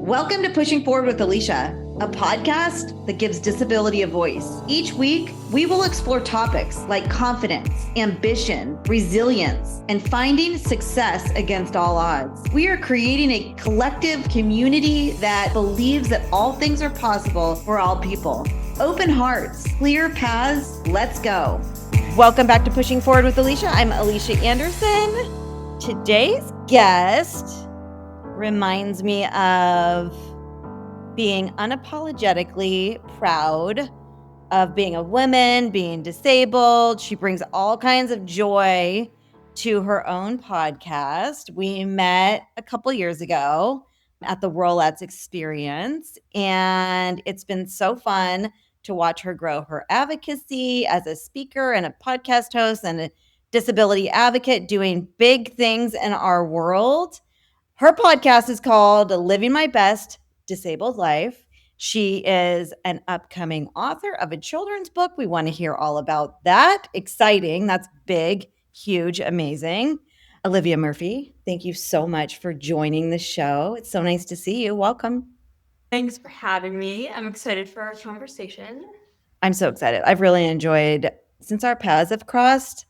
Welcome to Pushing Forward with Alycia, a podcast that gives disability a voice. Each week, we will explore topics like confidence, ambition, resilience, and finding success against all odds. We are creating a collective community that believes that all things are possible for all people. Open hearts, clear paths, let's go. Welcome back to Pushing Forward with Alycia. I'm Alycia Anderson. Today's guest reminds me of being unapologetically proud of being a woman, being disabled. She brings all kinds of joy to her own podcast. We met a couple years ago at the Rolettes Experience, and it's been so fun to watch her grow her advocacy as a speaker and a podcast host and a disability advocate doing big things in our world. Her podcast is called Living My Best Disabled Life. She is an upcoming author of a children's book. We want to hear all about that. Exciting. That's big, huge, amazing. Olivia Murphy, thank you so much for joining the show. It's so nice to see you. Welcome. Thanks for having me. I'm excited for our conversation. I'm so excited. I've really enjoyed, since our paths have crossed,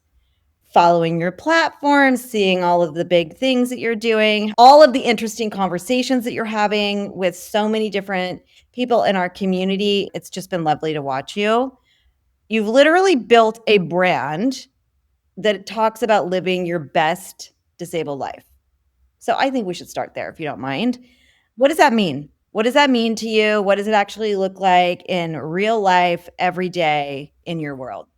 following your platform, seeing all of the big things that you're doing, all of the interesting conversations that you're having with so many different people in our community. It's just been lovely to watch you. You've literally built a brand that talks about living your best disabled life. So I think we should start there, if you don't mind. What does that mean? What does that mean to you? What does it actually look like in real life every day in your world?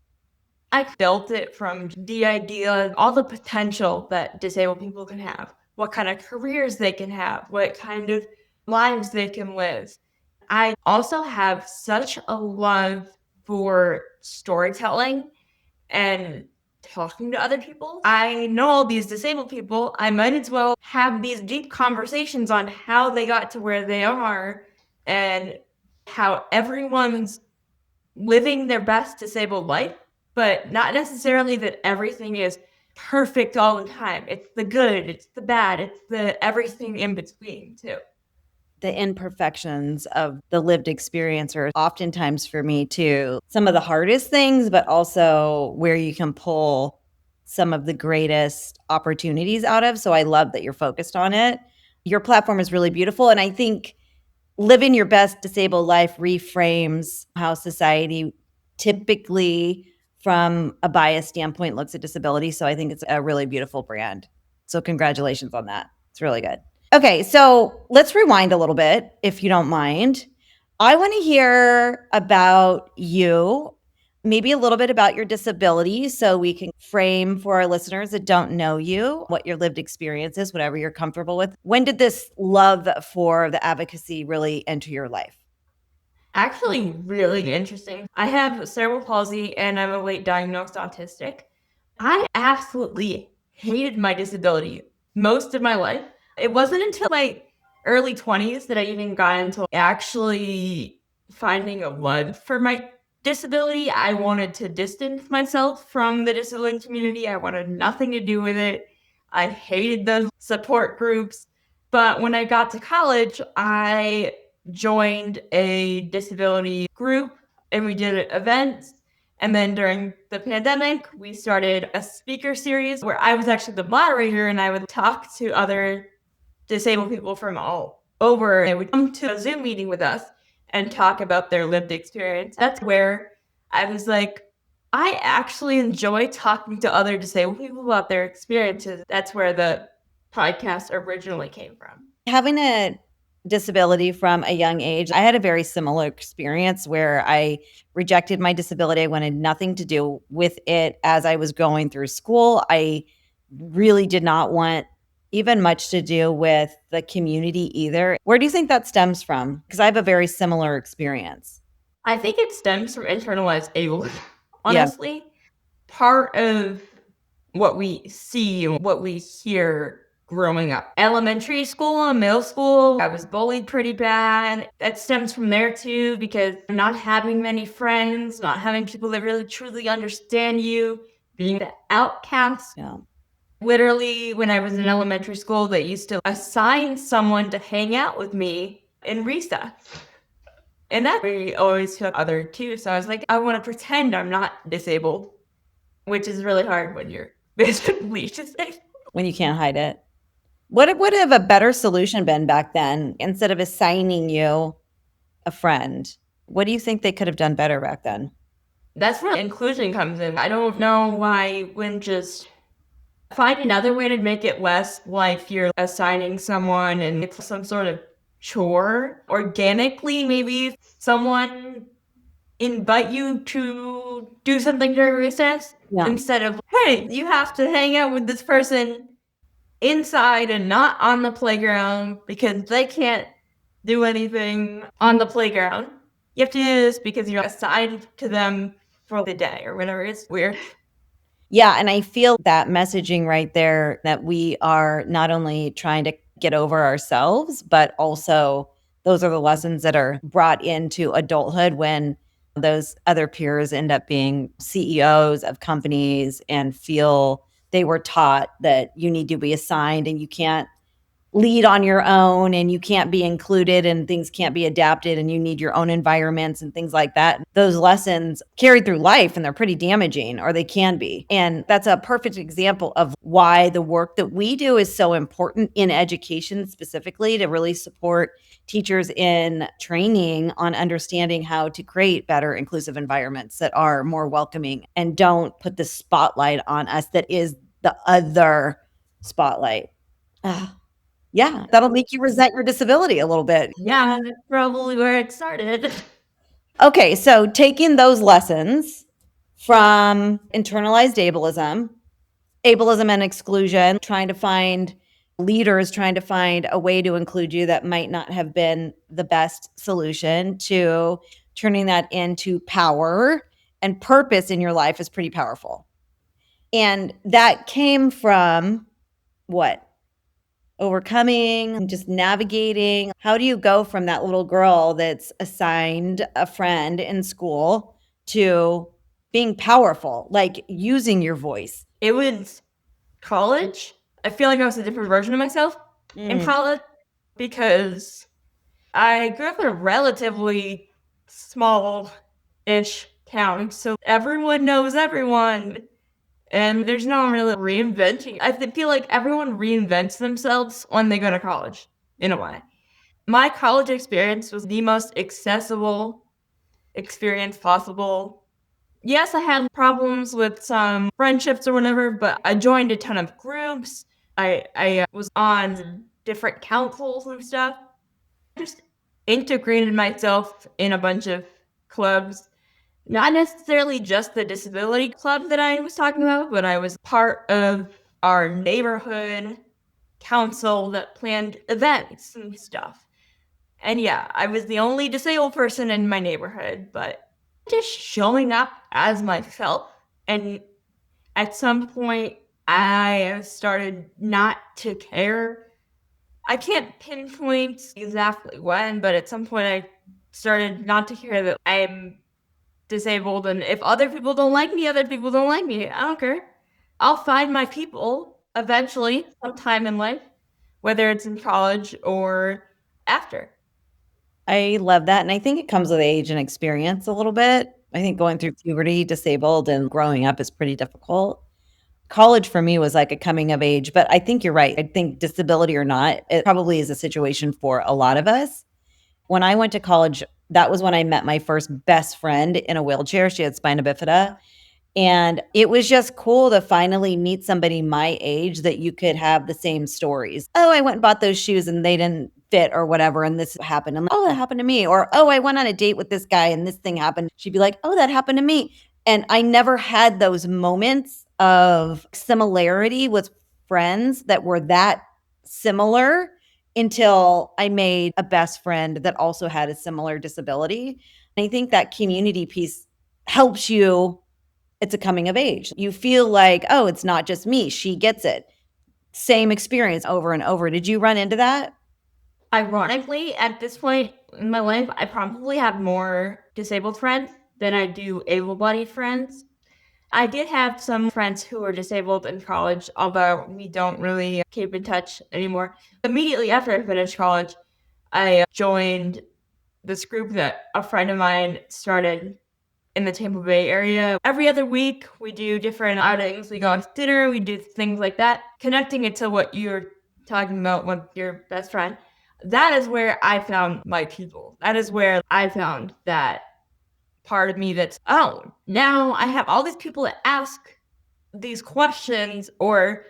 I built it from the idea of all the potential that disabled people can have, what kind of careers they can have, what kind of lives they can live. I also have such a love for storytelling and talking to other people. I know all these disabled people. I might as well have these deep conversations on how they got to where they are and how everyone's living their best disabled life, but not necessarily that everything is perfect all the time. It's the good, it's the bad, it's the everything in between too. The imperfections of the lived experience are oftentimes for me too some of the hardest things, but also where you can pull some of the greatest opportunities out of. So I love that you're focused on it. Your platform is really beautiful. And I think living your best disabled life reframes how society typically, from a bias standpoint, looks at disability. So I think it's a really beautiful brand. So congratulations on that. It's really good. Okay, so let's rewind a little bit, if you don't mind. I want to hear about you, maybe a little bit about your disability, so we can frame for our listeners that don't know you what your lived experience is, whatever you're comfortable with. When did this love for the advocacy really enter your life? Actually, really interesting. I have cerebral palsy and I'm a late diagnosed autistic. I absolutely hated my disability most of my life. It wasn't until my early 20s that I even got into actually finding a love for my disability. I wanted to distance myself from the disability community. I wanted nothing to do with it. I hated the support groups. But when I got to college, I joined a disability group and we did events. And then during the pandemic, we started a speaker series where I was actually the moderator and I would talk to other disabled people from all over. They would come to a Zoom meeting with us and talk about their lived experience. That's where I was like, I actually enjoy talking to other disabled people about their experiences. That's where the podcast originally came from. Having a disability from a young age, I had a very similar experience where I rejected my disability. I wanted nothing to do with it as I was going through school. I really did not want even much to do with the community either. Where do you think that stems from? Because I have a very similar experience. I think it stems from internalized ableism, honestly. Yeah. Part of what we see and what we hear growing up. Elementary school and middle school, I was bullied pretty bad. That stems from there too, because not having many friends, not having people that really truly understand you, being the outcast. Yeah. Literally, when I was in elementary school, they used to assign someone to hang out with me in recess. And that we always took other too. So I was like, I want to pretend I'm not disabled, which is really hard when you're basically disabled. When you can't hide it. What would have a better solution been back then instead of assigning you a friend? What do you think they could have done better back then? That's where inclusion comes in. I don't know why when just find another way to make it less like you're assigning someone and it's some sort of chore. Organically, maybe someone invite you to do something during recess instead of, hey, you have to hang out with this person inside and not on the playground because they can't do anything on the playground. You have to do this because you're assigned to them for the day or whatever. It's weird. Yeah, and I feel that messaging right there that we are not only trying to get over ourselves, but also those are the lessons that are brought into adulthood when those other peers end up being CEOs of companies and feel they were taught that you need to be assigned and you can't lead on your own and you can't be included and things can't be adapted and you need your own environments and things like that. Those lessons carry through life and they're pretty damaging, or they can be. And that's a perfect example of why the work that we do is so important in education, specifically to really support teachers in training on understanding how to create better inclusive environments that are more welcoming and don't put the spotlight on us that is the other spotlight. Yeah, that'll make you resent your disability a little bit. Yeah, that's probably where it started. Okay, so taking those lessons from internalized ableism and exclusion, trying to find leaders, trying to find a way to include you that might not have been the best solution, to turning that into power and purpose in your life is pretty powerful. And that came from what? Overcoming, just navigating. How do you go from that little girl that's assigned a friend in school to being powerful, like using your voice? It was college. I feel like I was a different version of myself in college because I grew up in a relatively small-ish town, so everyone knows everyone. And there's no really reinventing. I feel like everyone reinvents themselves when they go to college, in a way. My college experience was the most accessible experience possible. Yes, I had problems with some friendships or whatever, but I joined a ton of groups. I was on different councils and stuff. Just integrated myself in a bunch of clubs. Not necessarily just the disability club that I was talking about, but I was part of our neighborhood council that planned events and stuff. And yeah, I was the only disabled person in my neighborhood, but just showing up as myself. And at some point, I started not to care. I can't pinpoint exactly when, but at some point I started not to care that I'm disabled, and if other people don't like me, other people don't like me. I don't care. I'll find my people eventually, sometime in life, whether it's in college or after. I love that. And I think it comes with age and experience a little bit. I think going through puberty, disabled, and growing up is pretty difficult. College for me was like a coming of age, but I think you're right. I think disability or not, it probably is a situation for a lot of us. When I went to college, that was when I met my first best friend in a wheelchair. She had spina bifida. And it was just cool to finally meet somebody my age that you could have the same stories. Oh, I went and bought those shoes and they didn't fit or whatever. And this happened. I'm like, oh, that happened to me. Or, oh, I went on a date with this guy and this thing happened. She'd be like, oh, that happened to me. And I never had those moments of similarity with friends that were that similar until I made a best friend that also had a similar disability. And I think that community piece helps you. It's a coming of age. You feel like, oh, it's not just me. She gets it. Same experience over and over. Did you run into that? Ironically, at this point in my life, I probably have more disabled friends than I do able-bodied friends. I did have some friends who were disabled in college, although we don't really keep in touch anymore. Immediately after I finished college, I joined this group that a friend of mine started in the Tampa Bay area. Every other week, we do different outings. We go out to dinner, we do things like that. Connecting it to what you're talking about with your best friend, that is where I found my people. That is where I found that part of me that's, oh, now I have all these people that ask these questions, or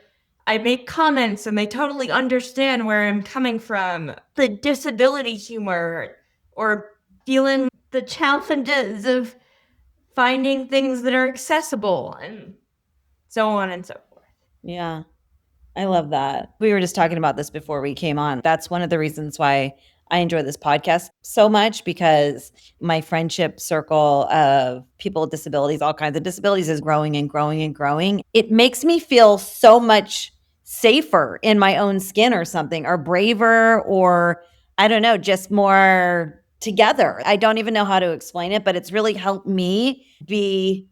I make comments and they totally understand where I'm coming from. The disability humor, or feeling the challenges of finding things that are accessible, and so on and so forth. Yeah. I love that. We were just talking about this before we came on. That's one of the reasons why I enjoy this podcast so much, because my friendship circle of people with disabilities, all kinds of disabilities, is growing and growing and growing. It makes me feel so much safer in my own skin or something, or braver, or I don't know, just more together. I don't even know how to explain it, but it's really helped me be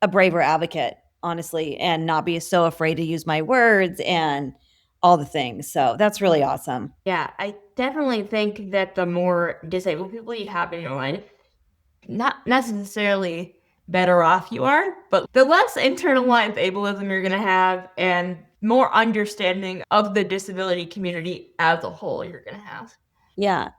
a braver advocate, honestly, and not be so afraid to use my words and all the things. So that's really awesome. Yeah, I definitely think that the more disabled people you have in your life, not necessarily better off you are, but the less internalized ableism you're going to have, and more understanding of the disability community as a whole you're going to have. Yeah.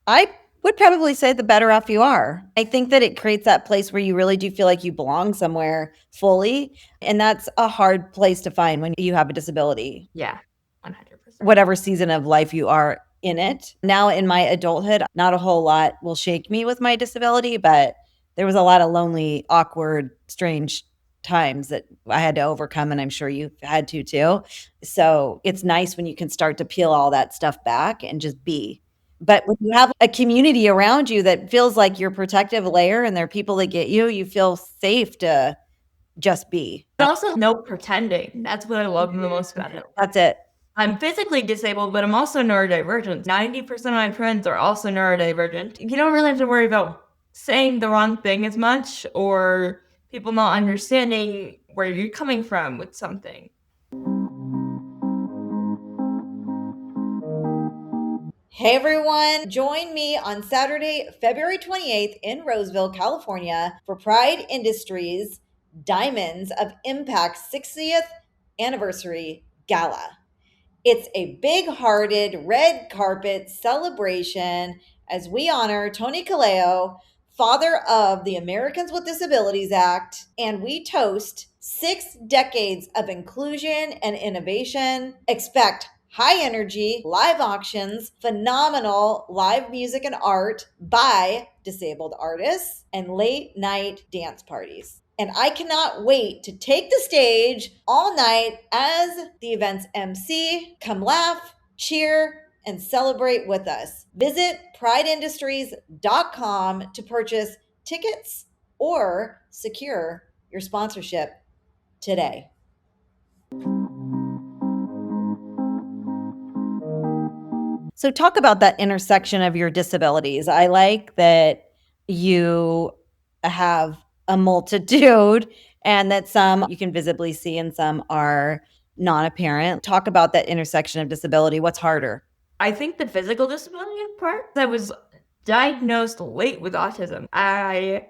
I would probably say the better off you are. I think that it creates that place where you really do feel like you belong somewhere fully. And that's a hard place to find when you have a disability. Yeah, 100%. Whatever season of life you are in it. Now in my adulthood, not a whole lot will shake me with my disability, but there was a lot of lonely, awkward, strange times that I had to overcome, and I'm sure you've had to too. So it's nice when you can start to peel all that stuff back and just be. But when you have a community around you that feels like your protective layer and there are people that get you, you feel safe to just be. But also no pretending. That's what I love the most about it. That's it. I'm physically disabled, but I'm also neurodivergent. 90% of my friends are also neurodivergent. You don't really have to worry about saying the wrong thing as much, or people not understanding where you're coming from with something. Hey everyone, join me on Saturday, February 28th in Roseville, California for Pride Industries Diamonds of Impact 60th Anniversary Gala. It's a big-hearted red carpet celebration as we honor Tony Kaleo, father of the Americans with Disabilities Act, and we toast 6 decades of inclusion and innovation. Expect high energy, live auctions, phenomenal live music and art by disabled artists, and late night dance parties. And I cannot wait to take the stage all night as the event's MC. Come laugh, cheer, and celebrate with us. Visit prideindustries.com to purchase tickets or secure your sponsorship today. So talk about that intersection of your disabilities. I like that you have a multitude and that some you can visibly see and some are non-apparent. Talk about that intersection of disability. What's harder? I think the physical disability part, I was diagnosed late with autism. I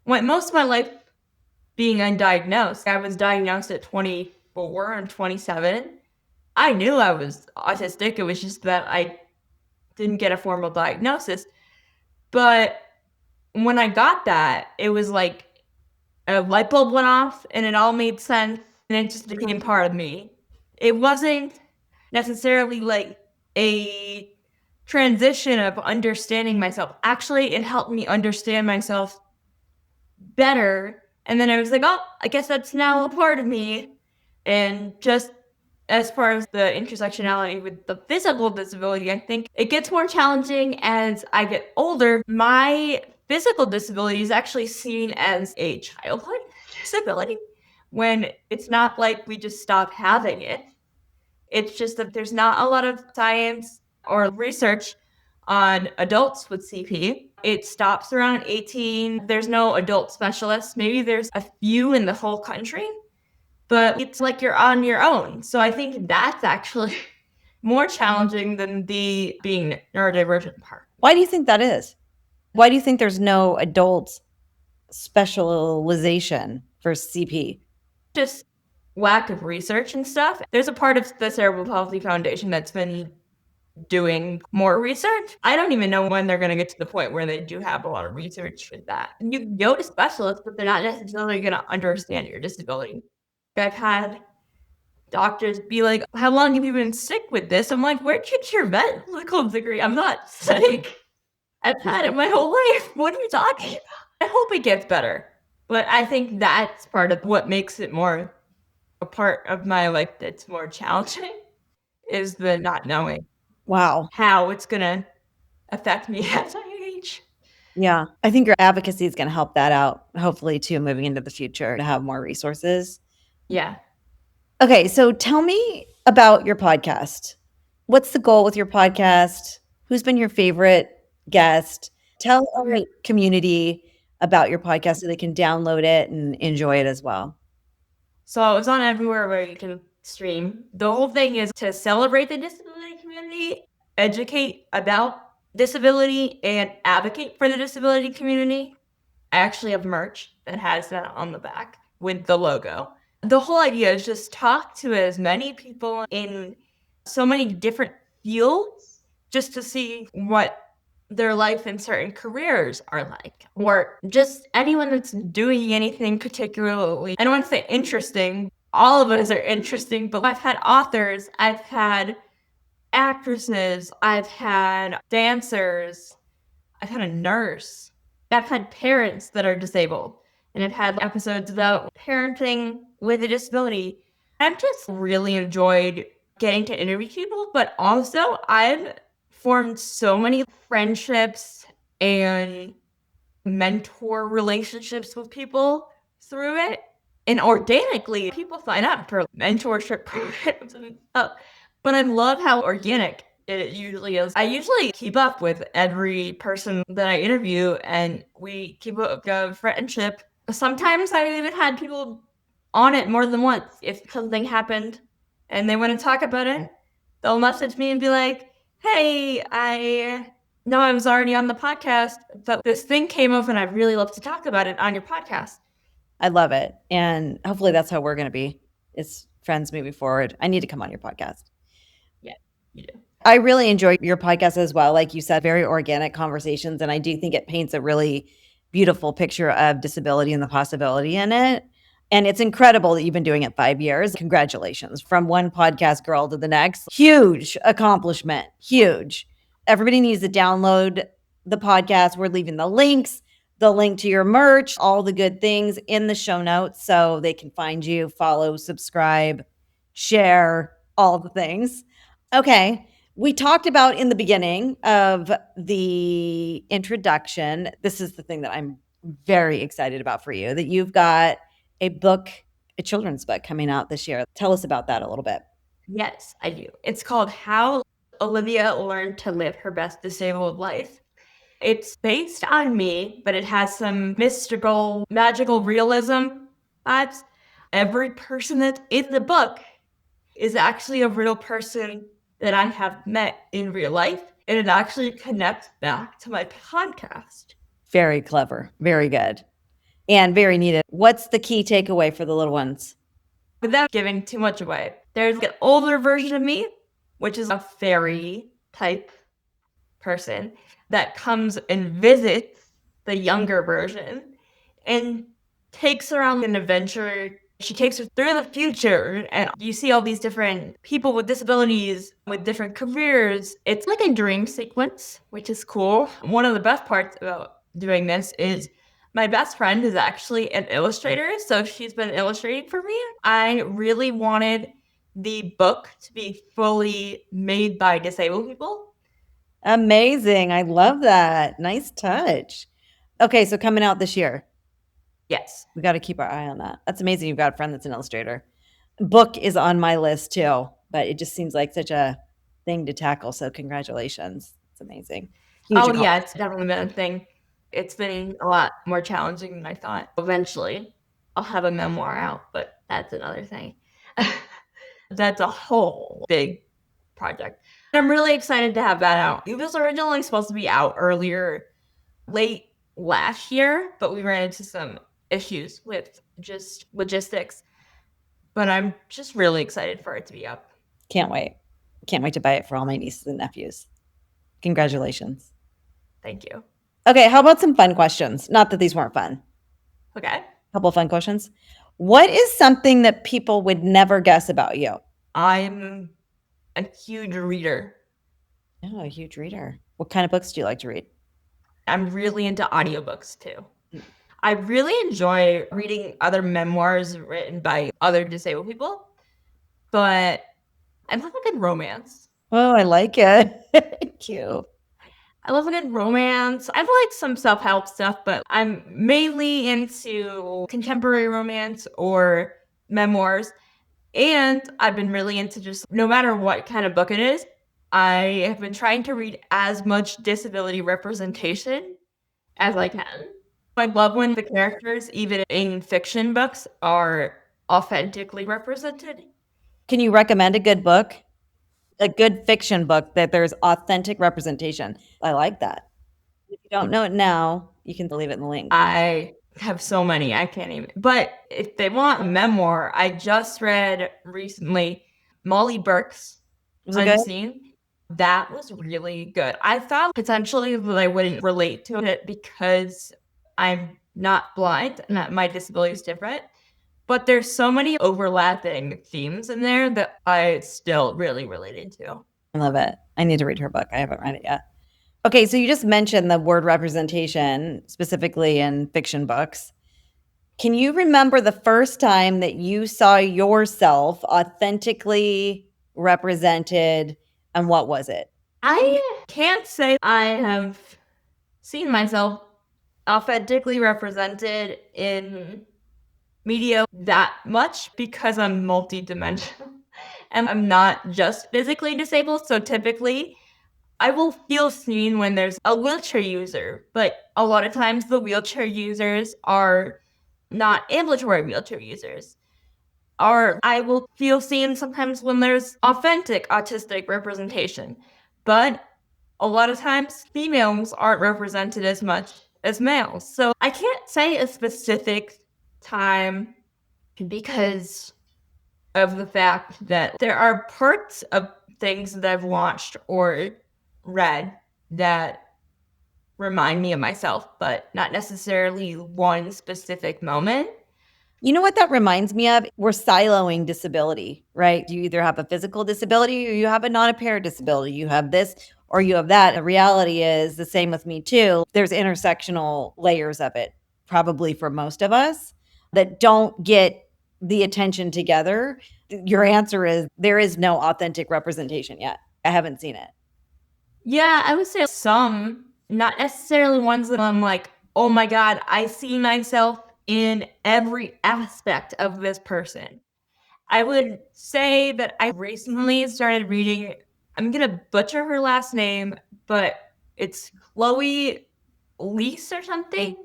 went most of my life being undiagnosed. I was diagnosed at 24 and 27. I knew I was autistic. It was just that I didn't get a formal diagnosis. But when I got that, it was like a light bulb went off and it all made sense, and it just became part of me. It wasn't necessarily like a transition of understanding myself. Actually, it helped me understand myself better. And then I was like, oh, I guess that's now a part of me. And just as far as the intersectionality with the physical disability, I think it gets more challenging as I get older. My physical disability is actually seen as a childhood disability, when it's not like we just stop having it. It's just that there's not a lot of science or research on adults with CP. It stops around 18. There's no adult specialists. Maybe there's a few in the whole country, but it's like you're on your own. So I think that's actually more challenging than the being neurodivergent part. Why do you think that is? Why do you think there's no adult specialization for CP? Just lack of research and stuff. There's a part of the Cerebral Palsy Foundation that's been doing more research. I don't even know when they're going to get to the point where they do have a lot of research with that. And you go to specialists, but they're not necessarily going to understand your disability. I've had doctors be like, how long have you been sick with this? I'm like, where'd you get your medical degree? I'm not sick. I've had it my whole life. What are you talking about? I hope it gets better. But I think that's part of what makes it more a part of my life that's more challenging is the not knowing. Wow. How it's going to affect me as I age. Yeah. I think your advocacy is going to help that out, hopefully, too, moving into the future to have more resources. Yeah. Okay. So tell me about your podcast. What's the goal with your podcast? Who's been your favorite guest? Tell our community about your podcast so they can download it and enjoy it as well. So it's on everywhere where you can stream. The whole thing is to celebrate the disability community, educate about disability, and advocate for the disability community. I actually have merch that has that on the back with the logo. The whole idea is just talk to as many people in so many different fields just to see what their life in certain careers are like, or just anyone that's doing anything particularly, I don't want to say interesting, all of us are interesting, but I've had authors, I've had actresses, I've had dancers, I've had a nurse, I've had parents that are disabled, and I've had episodes about parenting with a disability. I've just really enjoyed getting to interview people, but also I've formed so many friendships and mentor relationships with people through it. And organically, people sign up for mentorship programs and stuff. But I love how organic it usually is. I usually keep up with every person that I interview, and we keep a friendship. Sometimes I even had people on it more than once. If something happened and they want to talk about it, they'll message me and be like, hey, I know I was already on the podcast, but this thing came up and I'd really love to talk about it on your podcast. I love it. And hopefully that's how we're going to be as friends moving forward. I need to come on your podcast. Yeah, you do. I really enjoy your podcast as well. Like you said, very organic conversations. And I do think it paints a really beautiful picture of disability and the possibility in it. And it's incredible that you've been doing it 5 years. Congratulations. From one podcast girl to the next. Huge accomplishment. Huge. Everybody needs to download the podcast. We're leaving the links, the link to your merch, all the good things in the show notes so they can find you, follow, subscribe, share, all the things. Okay. We talked about in the beginning of the introduction. This is the thing that I'm very excited about for you, that you've got a book, a children's book coming out this year. Tell us about that a little bit. Yes, I do. It's called How Olivia Learned to Live Her Best Disabled Life. It's based on me, but it has some mystical, magical realism vibes. Every person that's in the book is actually a real person that I have met in real life, and it actually connects back to my podcast. Very clever. Very good. And very needed. What's the key takeaway for the little ones? Without giving too much away, there's an older version of me, which is a fairy type person that comes and visits the younger version and takes her on an adventure. She takes her through the future, and you see all these different people with disabilities, with different careers. It's like a dream sequence, which is cool. One of the best parts about doing this is my best friend is actually an illustrator, so she's been illustrating for me. I really wanted the book to be fully made by disabled people. Amazing. I love that. Nice touch. Okay, so coming out this year. Yes. We got to keep our eye on that. That's amazing. You've got a friend that's an illustrator. Book is on my list too, but it just seems like such a thing to tackle. So congratulations. It's amazing. Huge yeah, it's definitely been a thing. It's been a lot more challenging than I thought. Eventually, I'll have a memoir out, but that's another thing. That's a whole big project. I'm really excited to have that out. It was originally supposed to be out late last year, but we ran into some issues with just logistics. But I'm just really excited for it to be up. Can't wait. Can't wait to buy it for all my nieces and nephews. Congratulations. Thank you. Okay, how about some fun questions? Not that these weren't fun. Okay. A couple of fun questions. What is something that people would never guess about you? I'm a huge reader. Oh, a huge reader. What kind of books do you like to read? I'm really into audiobooks too. I really enjoy reading other memoirs written by other disabled people, but I love a good romance. Oh, I like it. Cute. I love a good romance. I've liked some self-help stuff, but I'm mainly into contemporary romance or memoirs. And I've been really into just no matter what kind of book it is, I have been trying to read as much disability representation as I can. I love when the characters, even in fiction books, are authentically represented. Can you recommend a good book? A good fiction book that there's authentic representation. I like that. If you don't know it now, you can leave it in the link. I have so many, I can't even. But if they want a memoir, I just read recently Molly Burke's Was it good? Unseen. That was really good. I thought potentially that I wouldn't relate to it because I'm not blind and that my disability is different. But there's so many overlapping themes in there that I still really related to. I love it. I need to read her book. I haven't read it yet. Okay, so you just mentioned the word representation, specifically in fiction books. Can you remember the first time that you saw yourself authentically represented, and what was it? I can't say I have seen myself authentically represented in media that much because I'm multidimensional and I'm not just physically disabled. So typically, I will feel seen when there's a wheelchair user, but a lot of times the wheelchair users are not ambulatory wheelchair users. Or I will feel seen sometimes when there's authentic autistic representation. But a lot of times females aren't represented as much as males. So I can't say a specific time because of the fact that there are parts of things that I've watched or read that remind me of myself, but not necessarily one specific moment. You know what that reminds me of? We're siloing disability, right? You either have a physical disability or you have a non-apparent disability. You have this or you have that. The reality is the same with me too. There's intersectional layers of it, probably for most of us, that don't get the attention together. Your answer is there is no authentic representation yet. I haven't seen it. Yeah, I would say some, not necessarily ones that I'm like, oh my God, I see myself in every aspect of this person. I would say that I recently started reading, I'm going to butcher her last name, but it's Chloe Lease or something.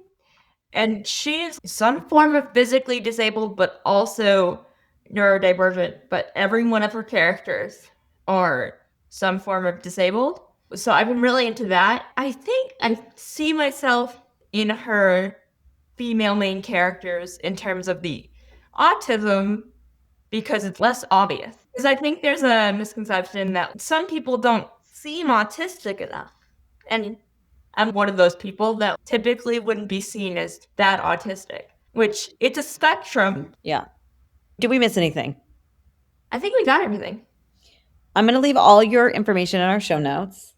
And she's some form of physically disabled, but also neurodivergent. But every one of her characters are some form of disabled. So I've been really into that. I think I see myself in her female main characters in terms of the autism because it's less obvious. Because I think there's a misconception that some people don't seem autistic enough. And I'm one of those people that typically wouldn't be seen as that autistic, which it's a spectrum. Yeah. Did we miss anything? I think we got everything. I'm going to leave all your information in our show notes.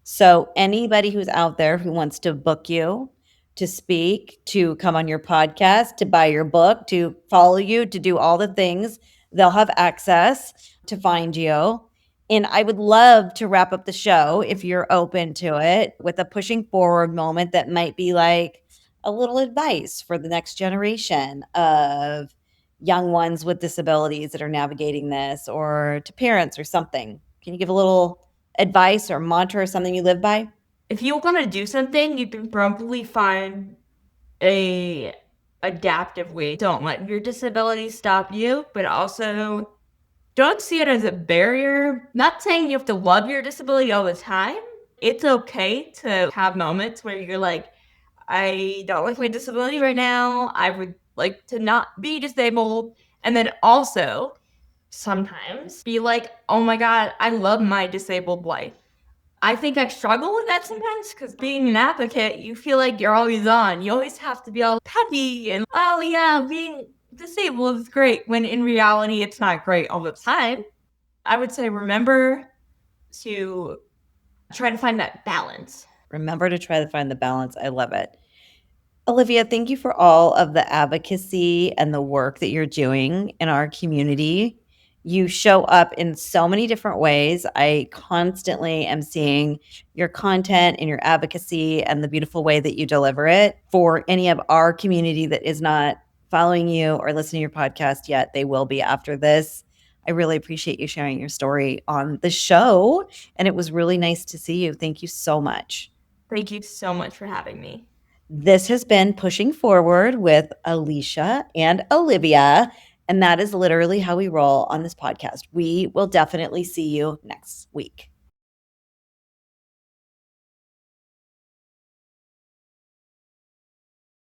So anybody who's out there who wants to book you, to speak, to come on your podcast, to buy your book, to follow you, to do all the things, they'll have access to find you. And I would love to wrap up the show, if you're open to it, with a pushing forward moment that might be like a little advice for the next generation of young ones with disabilities that are navigating this, or to parents or something. Can you give a little advice or mantra or something you live by? If you want to do something, you can probably find a adaptive way. Don't let your disability stop you, but also don't see it as a barrier. Not saying you have to love your disability all the time. It's okay to have moments where you're like, I don't like my disability right now. I would like to not be disabled. And then also sometimes be like, oh my God, I love my disabled life. I think I struggle with that sometimes because being an advocate, you feel like you're always on. You always have to be all peppy and, oh yeah, being disabled is great, when in reality, it's not great all the time. I would say remember to try to find that balance. Remember to try to find the balance. I love it. Olivia, thank you for all of the advocacy and the work that you're doing in our community. You show up in so many different ways. I constantly am seeing your content and your advocacy and the beautiful way that you deliver it. For any of our community that is not following you or listening to your podcast yet, they will be after this. I really appreciate you sharing your story on the show, and it was really nice to see you. Thank you so much. Thank you so much for having me. This has been Pushing Forward with Alycia and Olivia, and that is literally how we roll on this podcast. We will definitely see you next week.